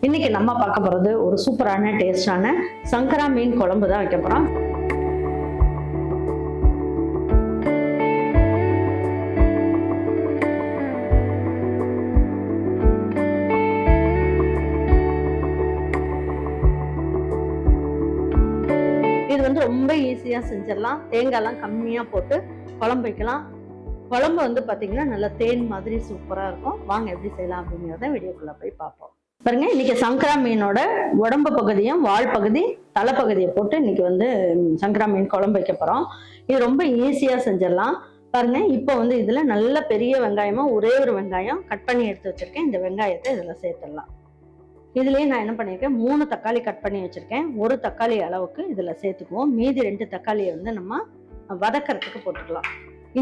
இன்னைக்கு நம்ம பார்க்க போறது ஒரு சூப்பரான டேஸ்டான சங்கரா மீன் குழம்பு தான் வைக்க போறோம். இது வந்து ரொம்ப ஈஸியா செஞ்சிடலாம். தேங்காய்லாம் கம்மியா போட்டு குழம்பு வைக்கலாம். குழம்பு வந்து பாத்தீங்கன்னா நல்லா தேன் மாதிரி சூப்பரா இருக்கும். வாங்க எப்படி செய்யலாம் அப்படிங்கிறத வீடியோக்குள்ள போய் பார்ப்போம். பாருங்க, இன்னைக்கு சங்கரா மீனோட உடம்பு பகுதியும் வால் பகுதி தலைப்பகுதியை போட்டு இன்னைக்கு வந்து சங்கரா மீன் குழம்பு வைக்க போறோம். இது ரொம்ப ஈஸியா செஞ்சிடலாம். பாருங்க, இப்போ வந்து இதுல நல்ல பெரிய வெங்காயமா ஒரே ஒரு வெங்காயம் கட் பண்ணி எடுத்து வச்சிருக்கேன். இந்த வெங்காயத்தை இதுல சேர்த்துடலாம். இதுலயே நான் என்ன பண்ணிருக்கேன், 3 தக்காளி கட் பண்ணி வச்சிருக்கேன். ஒரு தக்காளி அளவுக்கு இதுல சேர்த்துக்குவோம். மீதி 2 தக்காளியை வந்து நம்ம வதக்கறதுக்கு போட்டுக்கலாம்.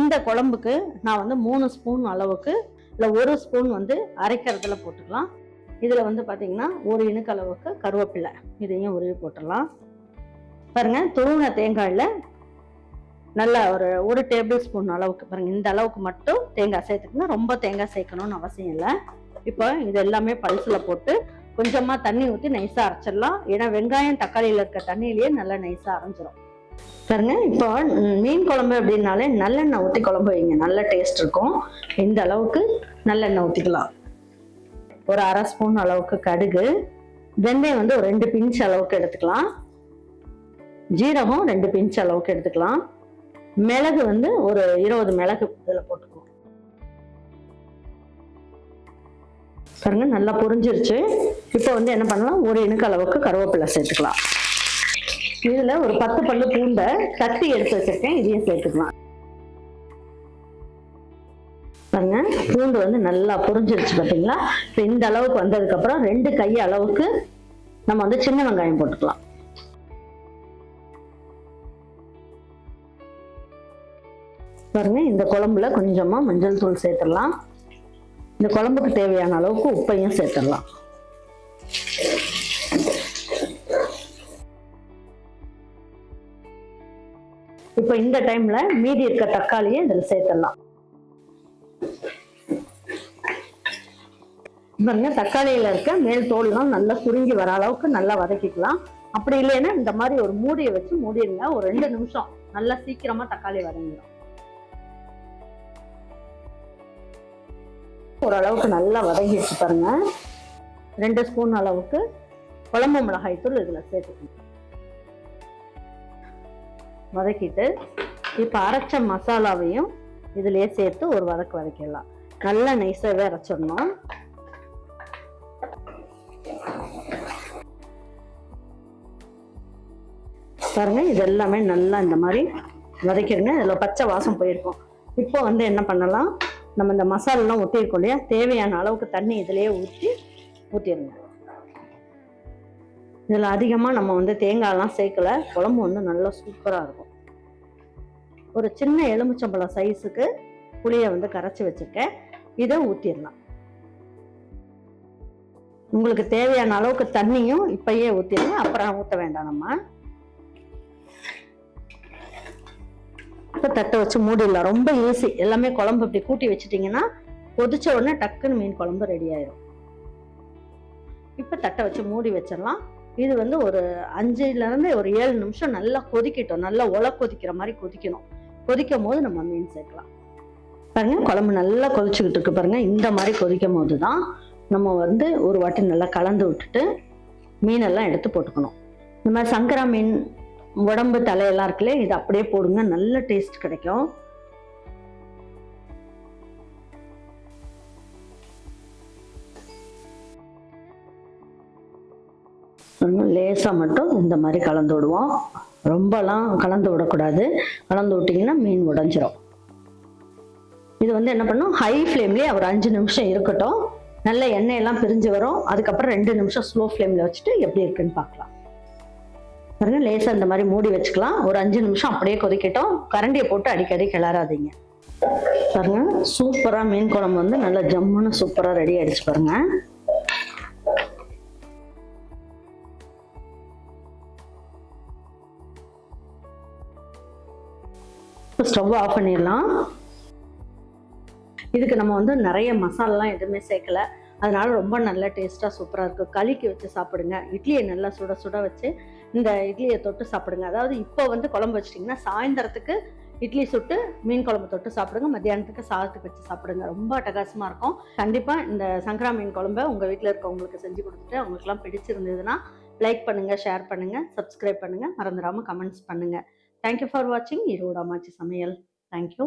இந்த குழம்புக்கு நான் வந்து 3 ஸ்பூன் அளவுக்கு இல்லை 1 ஸ்பூன் வந்து அரைக்கிறதுல போட்டுக்கலாம். இதுல வந்து பாத்தீங்கன்னா ஒரு இனுக்கு அளவுக்கு கருவேப்பிலை இதையும் உருவி போட்டுடலாம். பாருங்க, துருவின தேங்காயில நல்ல ஒரு டேபிள் ஸ்பூன் அளவுக்கு பாருங்க, இந்த அளவுக்கு மட்டும் தேங்காய் சேர்த்துக்கணும். ரொம்ப தேங்காய் சேர்க்கணும்னு அவசியம் இல்லை. இப்போ இது எல்லாமே பல்சுல போட்டு கொஞ்சமா தண்ணி ஊற்றி நைஸா அரைச்சிடலாம். ஏன்னா வெங்காயம் தக்காளியில இருக்க தண்ணியிலேயே நல்லா நைஸா அரைஞ்சிரும். பாருங்க, இப்போ மீன் குழம்பு அப்படின்னாலே நல்லெண்ணெய் ஊற்றி குழம்பு வைங்க, நல்ல டேஸ்ட் இருக்கும். இந்த அளவுக்கு நல்லெண்ணெய் ஊற்றிக்கலாம். ஒரு அரை ஸ்பூன் அளவுக்கு கடுகு, வெந்தயம் வந்து ஒரு 2 பிஞ்ச் அளவுக்கு எடுத்துக்கலாம். ஜீரகம் 2 பிஞ்ச் அளவுக்கு எடுத்துக்கலாம். மிளகு வந்து ஒரு 20 மிளகு இதில் போட்டுக்கலாம். பாருங்க, நல்லா பொரிஞ்சிருச்சு. இப்போ வந்து என்ன பண்ணலாம், ஒரு இனுக்கு அளவுக்கு கருவேப்பிலை சேர்த்துக்கலாம். இதுல ஒரு 10 பல்லு பூண்டை தட்டி எடுத்து வச்சிருக்கேன், இதையும் சேர்த்துக்கலாம். பாருங்க, பூண்டு வந்து நல்லா பொரிஞ்சிருச்சு பார்த்தீங்களா. இப்போ இந்த அளவுக்கு வந்ததுக்கு அப்புறம் 2 கை அளவுக்கு நம்ம வந்து சின்ன வெங்காயம் போட்டுக்கலாம். பாருங்க, இந்த குழம்புல கொஞ்சமா மஞ்சள் தூள் சேர்த்துடலாம். இந்த குழம்புக்கு தேவையான அளவுக்கு உப்பையும் சேர்த்துடலாம். இப்போ இந்த டைம்ல மீதி இருக்க தக்காளியை இதில் சேர்த்துடலாம். பாருங்க, தக்காளியில இருக்க மேல் தோல்லாம் நல்லா சுருங்கி வர அளவுக்கு நல்லா வதக்கிக்கலாம். அப்படி இல்லைன்னா இந்த மாதிரி ஒரு மூடியை வச்சு மூடிடுங்க. ஒரு 2 நிமிஷம் நல்லா சீக்கிரமா தக்காளி வதங்கிடும். ஓரளவுக்கு நல்லா வதங்கிடுச்சு. பாருங்க, 2 ஸ்பூன் அளவுக்கு குழம்பு மிளகாய் தூள் இதுல சேர்த்துக்கணும். வதக்கிட்டு இப்ப அரைச்ச மசாலாவையும் இதுலயே சேர்த்து ஒரு வதக்கிடலாம். நல்லா நைஸாவே அரைச்சிடணும். பாருங்க, இது எல்லாமே நல்லா இந்த மாதிரி வதக்கிடுங்க. இதில் பச்சை வாசம் போயிருக்கும். இப்போ வந்து என்ன பண்ணலாம், நம்ம இந்த மசாலெல்லாம் ஊற்றிருக்கோம் இல்லையா, தேவையான அளவுக்கு தண்ணி இதிலேயே ஊற்றிடுங்க. இதில் அதிகமாக நம்ம வந்து தேங்காயெல்லாம் சேர்க்கல. குழம்பு வந்து நல்லா சூப்பராக இருக்கும். ஒரு சின்ன எலுமிச்சம்பழம் சைஸுக்கு புளியை வந்து கரைச்சி வச்சுருக்கேன், இதை ஊற்றிடலாம். உங்களுக்கு தேவையான அளவுக்கு தண்ணியும் இப்பயே ஊற்றிடுங்க, அப்புறம் ஊற்ற வேண்டாம். நம்ம இப்போ தட்டை வச்சு மூடிடலாம். ரொம்ப ஈஸி. எல்லாமே குழம்பு இப்படி கூட்டி வச்சுட்டிங்கன்னா கொதிச்ச உடனே டக்குன்னு மீன் குழம்பு ரெடி ஆயிடும். இப்போ தட்டை வச்சு மூடி வச்சிடலாம். இது வந்து ஒரு 5லேருந்து ஒரு 7 நிமிஷம் நல்லா கொதிக்கட்டும். நல்லா கொதிக்கிற மாதிரி கொதிக்கணும். கொதிக்கும் போது நம்ம மீன் சேர்க்கலாம். பாருங்க, குழம்பு நல்லா கொதிச்சுக்கிட்டு இருக்கு. பாருங்க, இந்த மாதிரி கொதிக்கும் போது தான் நம்ம வந்து ஒரு வாட்டி நல்லா கலந்து விட்டுட்டு மீனெல்லாம் எடுத்து போட்டுக்கணும். இந்த மாதிரி சங்கரா மீன் உடம்பு தலையெல்லாம் இருக்குல்ல, இது அப்படியே போடுங்க, நல்ல டேஸ்ட் கிடைக்கும். லேசா மட்டும் இந்த மாதிரி கலந்து விடுவோம். ரொம்பலாம் கலந்து விடக்கூடாது. கலந்து விட்டீங்கன்னா மீன் உடைஞ்சிரும். இது வந்து என்ன பண்ணும், ஹை ஃப்ளேம்லேயே ஒரு 5 நிமிஷம் இருக்கட்டும். நல்ல எண்ணெயெல்லாம் பிரிஞ்சு வரும். அதுக்கப்புறம் 2 நிமிஷம் ஸ்லோ ஃப்ளேமில் வச்சுட்டு எப்படி இருக்குன்னு பார்க்கலாம். பாருங்க, லேசாக இந்த மாதிரி மூடி வச்சுக்கலாம். ஒரு 5 நிமிஷம் அப்படியே கொதிக்கட்டும். கரண்டியை போட்டு அடிக்கடி கிளறாதீங்க. பாருங்க, சூப்பராக மீன் குழம்பு வந்து நல்லா ஜம்முன்னு சூப்பராக ரெடி ஆயிடுச்சு. பாருங்க, ஸ்டவ் ஆஃப் பண்ணிடலாம். இதுக்கு நம்ம வந்து நிறைய மசாலாலாம் எதுவுமே சேர்க்கல. அதனால ரொம்ப நல்ல டேஸ்ட்டாக சூப்பராக இருக்கும். களிக்கு வச்சு சாப்பிடுங்க. இட்லியை நல்லா சுட சுட வச்சு இந்த இட்லியை தொட்டு சாப்பிடுங்க. அதாவது இப்போ வந்து குழம்பு வச்சிட்டிங்கன்னா சாயந்தரத்துக்கு இட்லி சுட்டு மீன் குழம்பு தொட்டு சாப்பிடுங்க. மத்தியானத்துக்கு சாதத்துக்கு வச்சு சாப்பிடுங்க. ரொம்ப அட்டகாசமாக இருக்கும். கண்டிப்பாக இந்த சங்கரா மீன் குழம்பை உங்கள் வீட்டில் இருக்கவங்களுக்கு செஞ்சு கொடுத்துட்டு அவங்களுக்குலாம் பிடிச்சிருந்ததுன்னா லைக் பண்ணுங்கள், ஷேர் பண்ணுங்கள், சப்ஸ்கிரைப் பண்ணுங்கள், மறந்துடாமல் கமெண்ட்ஸ் பண்ணுங்கள். தேங்க்யூ ஃபார் வாட்சிங் ஈரோடு அம்மாச்சி சமையல். தேங்க்யூ.